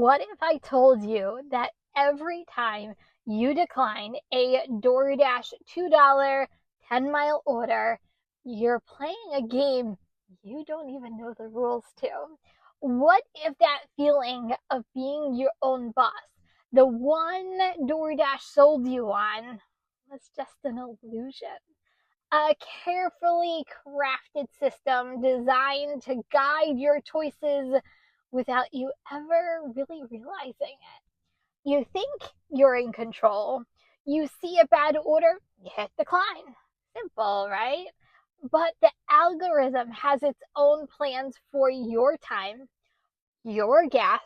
What if I told you that every time you decline a DoorDash $2 10-mile order, you're playing a game you don't even know the rules to? What if that feeling of being your own boss, the one DoorDash sold you on, was just an illusion? A carefully crafted system designed to guide your choices without you ever really realizing it. You think you're in control. You see a bad order, you hit decline. Simple, right? But the algorithm has its own plans for your time, your gas,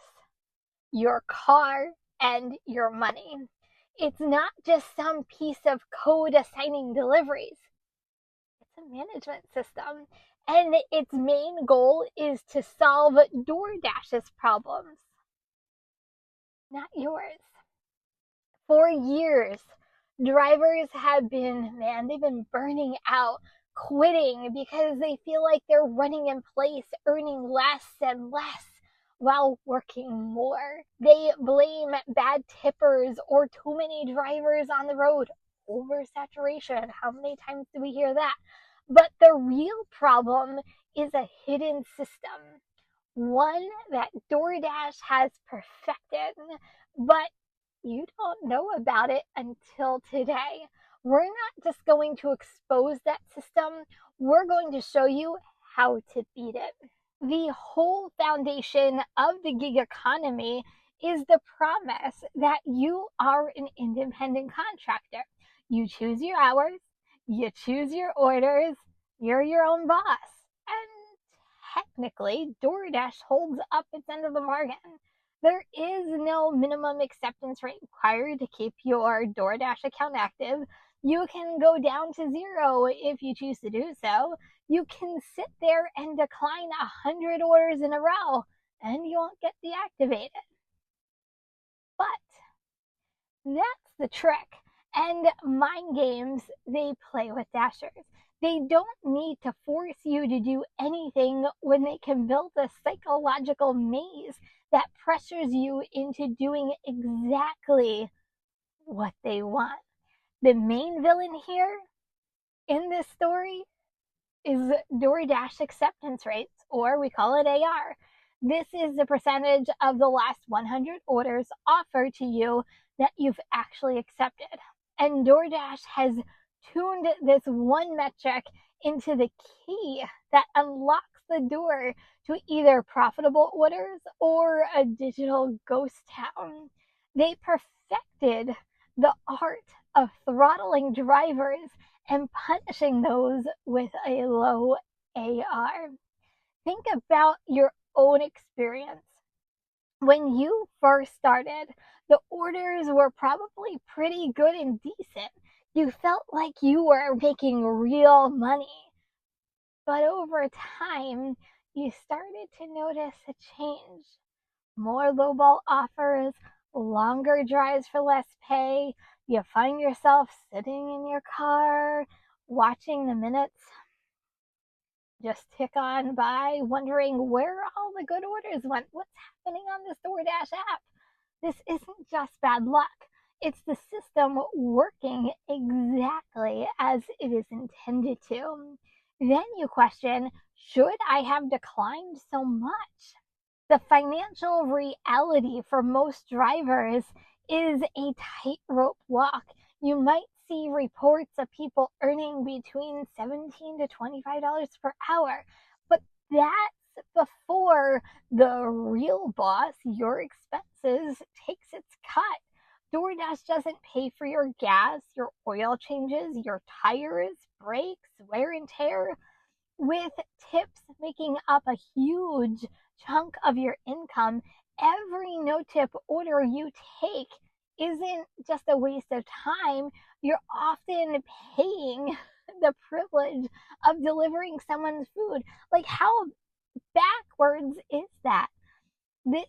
your car, and your money. It's not just some piece of code assigning deliveries. It's a management system, and its main goal is to solve DoorDash's problems, not yours. For years, drivers have they've been burning out, quitting because they feel like they're running in place, earning less and less while working more. They blame bad tippers or too many drivers on the road. Oversaturation. How many times do we hear that? But the real problem is a hidden system, one that DoorDash has perfected, but you don't know about it until today. We're not just going to expose that system, we're going to show you how to beat it. The whole foundation of the gig economy is the promise that you are an independent contractor. You choose your hours, you choose your orders, you're your own boss. And technically, DoorDash holds up its end of the bargain. There is no minimum acceptance rate required to keep your DoorDash account active. You can go down to zero if you choose to do so. You can sit there and decline 100 orders in a row and you won't get deactivated. But that's the trick. And mind games, they play with dashers. They don't need to force you to do anything when they can build a psychological maze that pressures you into doing exactly what they want. The main villain here in this story is DoorDash acceptance rates, or we call it AR. This is the percentage of the last 100 orders offered to you that you've actually accepted. And DoorDash has tuned this one metric into the key that unlocks the door to either profitable orders or a digital ghost town. They perfected the art of throttling drivers and punishing those with a low AR. Think about your own experience. When you first started, the orders were probably pretty good and decent. You felt like you were making real money. But over time, you started to notice a change. More lowball offers, longer drives for less pay. You find yourself sitting in your car, watching the minutes just tick on by, wondering where all the good orders went. What's happening on this DoorDash app? This isn't just bad luck. It's the system working exactly as it is intended to. Then you question, should I have declined so much? The financial reality for most drivers is a tightrope walk. You might see reports of people earning between $17 to $25 per hour, but that's before the real boss, your expenses, takes its cut. DoorDash doesn't pay for your gas, your oil changes, your tires, brakes, wear and tear, with tips making up a huge chunk of your income. Every no tip order you take isn't just a waste of time. You're often paying the privilege of delivering someone's food. Like, how backwards is that? This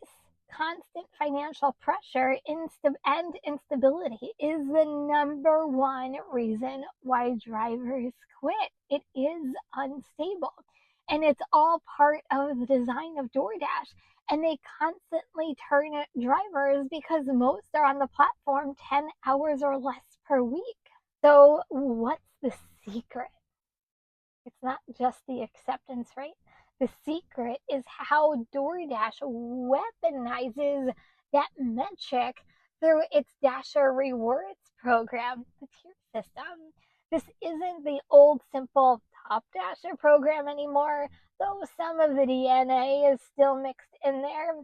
constant financial pressure and instability is the number one reason why drivers quit. It is unstable. And it's all part of the design of DoorDash. and they constantly turn drivers because most are on the platform 10 hours or less per week. So, what's the secret? It's not just the acceptance rate. The secret is how DoorDash weaponizes that metric through its Dasher Rewards program, the tier system. This isn't the old simple Top Dasher program anymore, though some of the DNA is still mixed in there.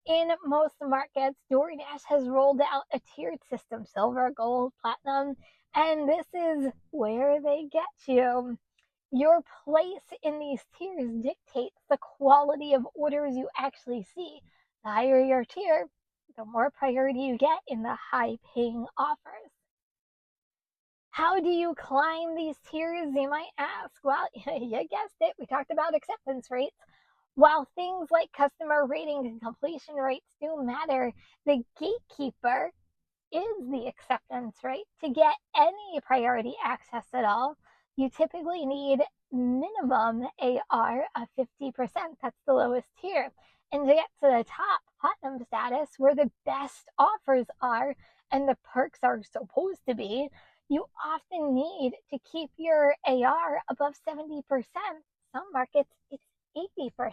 In most markets, DoorDash has rolled out a tiered system, silver, gold, platinum, and this is where they get you. Your place in these tiers dictates the quality of orders you actually see. The higher your tier, the more priority you get in the high paying offers. How do you climb these tiers, you might ask? Well, you guessed it, we talked about acceptance rates. While things like customer rating and completion rates do matter, the gatekeeper is the acceptance rate. To get any priority access at all, you typically need minimum AR of 50%. That's the lowest tier. And to get to the top, platinum status, where the best offers are and the perks are supposed to be, you often need to keep your AR above 70%. Some markets, it's 80%.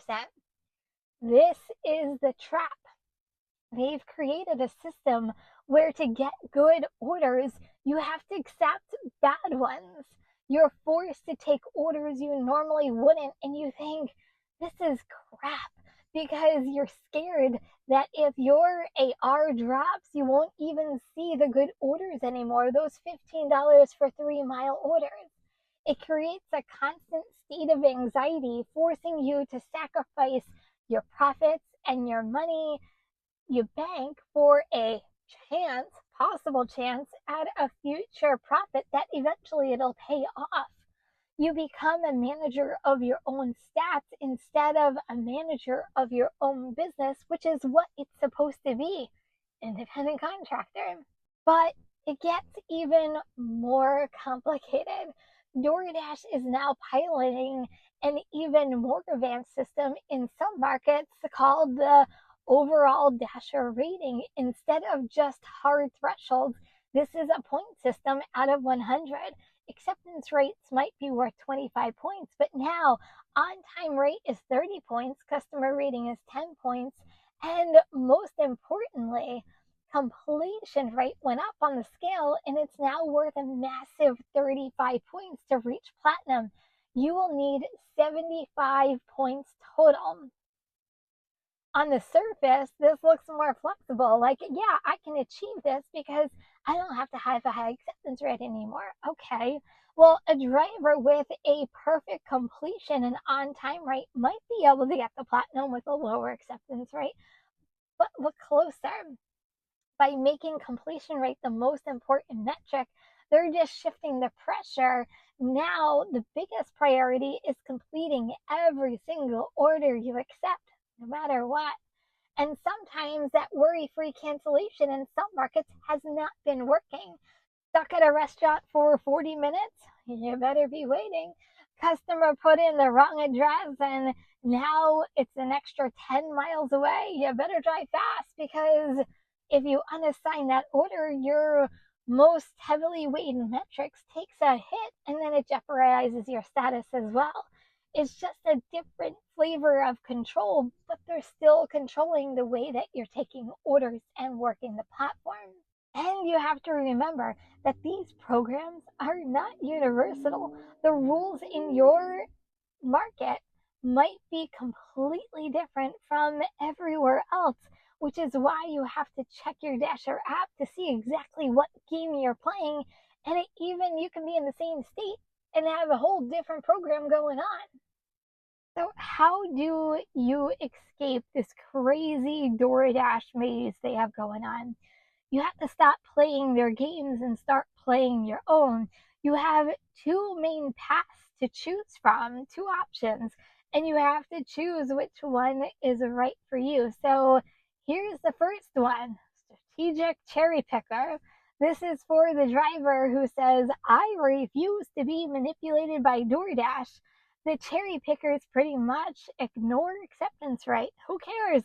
This is the trap. They've created a system where to get good orders, you have to accept bad ones. You're forced to take orders you normally wouldn't, and you think, this is crap, because you're scared that if your AR drops, you won't even see the good orders anymore, those $15 for 3-mile orders. It creates a constant state of anxiety, forcing you to sacrifice your profits and your money you bank for a possible chance at a future profit that eventually it'll pay off. You become a manager of your own stats instead of a manager of your own business, which is what it's supposed to be, independent contractor. But it gets even more complicated. DoorDash is now piloting an even more advanced system in some markets called the overall Dasher rating. Instead of just hard thresholds, this is a point system out of 100. Acceptance rates might be worth 25 points, but now on-time rate is 30 points, customer rating is 10 points, and most importantly, completion rate went up on the scale, and it's now worth a massive 35 points to reach platinum. You will need 75 points total. On the surface, this looks more flexible. Like, yeah, I can achieve this because I don't have to have a high acceptance rate anymore. Okay, well, a driver with a perfect completion and on-time rate might be able to get the platinum with a lower acceptance rate. But look closer. By making completion rate the most important metric, they're just shifting the pressure. Now, the biggest priority is completing every single order you accept, no matter what. And sometimes that worry-free cancellation in some markets has not been working. Stuck at a restaurant for 40 minutes? You better be waiting. Customer put in the wrong address and now it's an extra 10 miles away. You better drive fast, because if you unassign that order, your most heavily weighted metrics takes a hit, and then it jeopardizes your status as well. It's just a different flavor of control, but they're still controlling the way that you're taking orders and working the platform. And you have to remember that these programs are not universal. The rules in your market might be completely different from everywhere else, which is why you have to check your Dasher app to see exactly what game you're playing. And even you can be in the same state and have a whole different program going on. So how do you escape this crazy DoorDash maze they have going on? You have to stop playing their games and start playing your own. You have two main paths to choose from, two options, and you have to choose which one is right for you. So here's the first one, strategic cherry picker. This is for the driver who says, I refuse to be manipulated by DoorDash. The cherry pickers pretty much ignore acceptance rate. Who cares?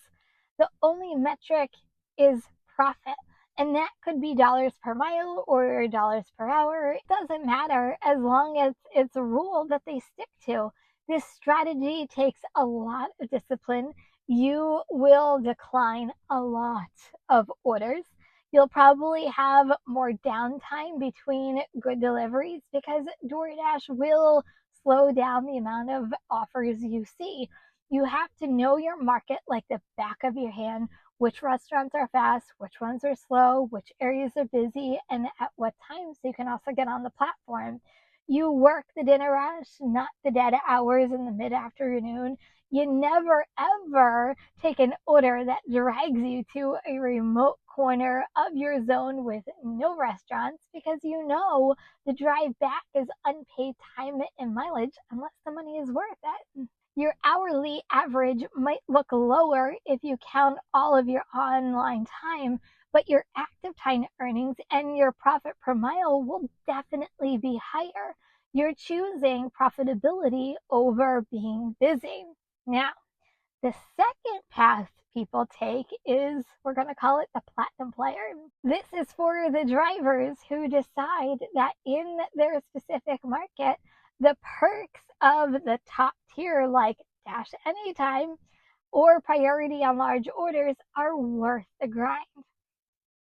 The only metric is profit. And that could be dollars per mile or dollars per hour. It doesn't matter as long as it's a rule that they stick to. This strategy takes a lot of discipline. You will decline a lot of orders. You'll probably have more downtime between good deliveries because DoorDash will slow down the amount of offers you see. You have to know your market like the back of your hand, which restaurants are fast, which ones are slow, which areas are busy, and at what times, so you can also get on the platform. You work the dinner rush, not the dead hours in the mid afternoon. You never ever take an order that drags you to a remote corner of your zone with no restaurants because you know the drive back is unpaid time and mileage unless the money is worth it. Your hourly average might look lower if you count all of your online time, but your active time earnings and your profit per mile will definitely be higher. You're choosing profitability over being busy. Now, the second path people take is, we're going to call it the platinum player. This is for the drivers who decide that in their specific market, the perks of the top tier, like Dash Anytime or priority on large orders, are worth the grind.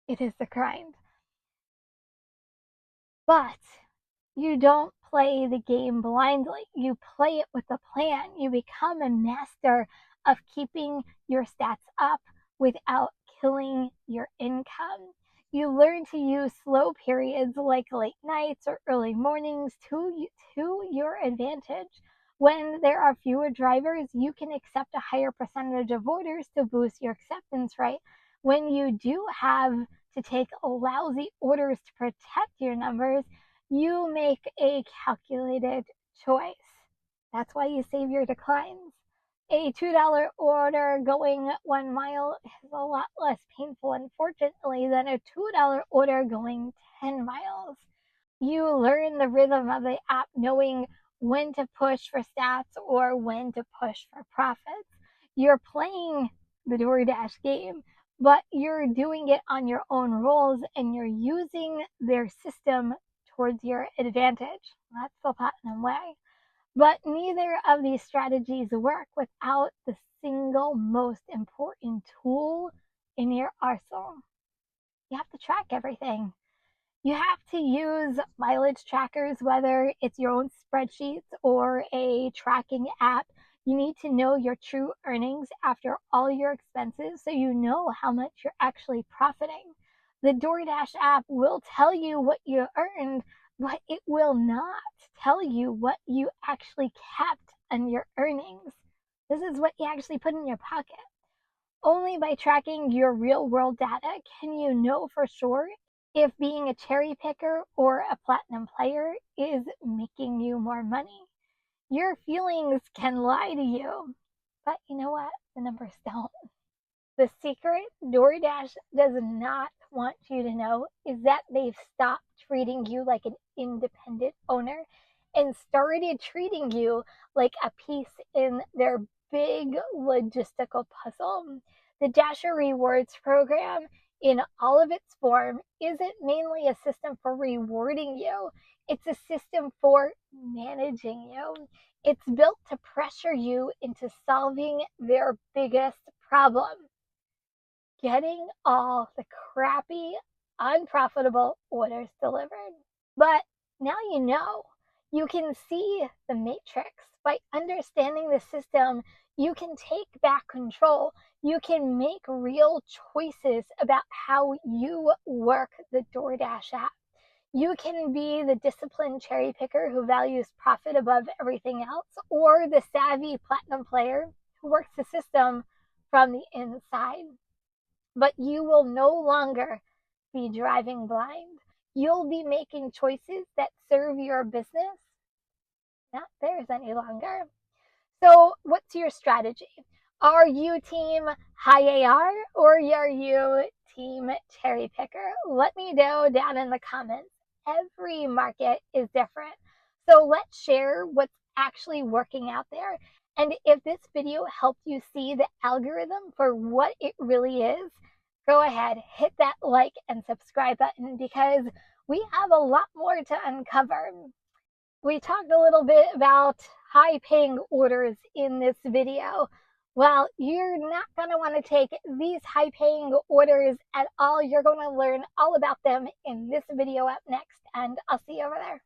It is the grind. But you don't play the game blindly. You play it with a plan. You become a master of keeping your stats up without killing your income. You learn to use slow periods like late nights or early mornings to your advantage. When there are fewer drivers, you can accept a higher percentage of orders to boost your acceptance rate. When you do have to take lousy orders to protect your numbers, you make a calculated choice. That's why you save your declines. A $2 order going 1 mile is a lot less painful, unfortunately, than a $2 order going 10 miles. You learn the rhythm of the app, knowing when to push for stats or when to push for profits. You're playing the DoorDash game, but you're doing it on your own rules and you're using their system towards your advantage. That's the platinum way. But neither of these strategies work without the single most important tool in your arsenal. You have to track everything. You have to use mileage trackers, whether it's your own spreadsheets or a tracking app. You need to know your true earnings after all your expenses so you know how much you're actually profiting. The DoorDash app will tell you what you earned, but it will not tell you what you actually kept on your earnings. This is what you actually put in your pocket. Only by tracking your real world data can you know for sure if being a cherry picker or a platinum player is making you more money. Your feelings can lie to you, but you know what? The numbers don't. The secret DoorDash does not want you to know is that they've stopped treating you like an independent owner and started treating you like a piece in their big logistical puzzle. The Dasher Rewards program, in all of its form, isn't mainly a system for rewarding you, it's a system for managing you. It's built to pressure you into solving their biggest problem: getting all the crappy, unprofitable orders delivered. But now you know. You can see the matrix. By understanding the system, you can take back control. You can make real choices about how you work the DoorDash app. You can be the disciplined cherry picker who values profit above everything else, or the savvy platinum player who works the system from the inside. But you will no longer be driving blind. You'll be making choices that serve your business, not theirs any longer. So, what's your strategy? Are you team high AR or are you team cherry picker? Let me know down in the comments. Every market is different. So, let's share what's actually working out there And if this video helped you see the algorithm for what it really is, go ahead, hit that like and subscribe button because we have a lot more to uncover. We talked a little bit about high paying orders in this video. Well, you're not going to want to take these high paying orders at all. You're going to learn all about them in this video up next, and I'll see you over there.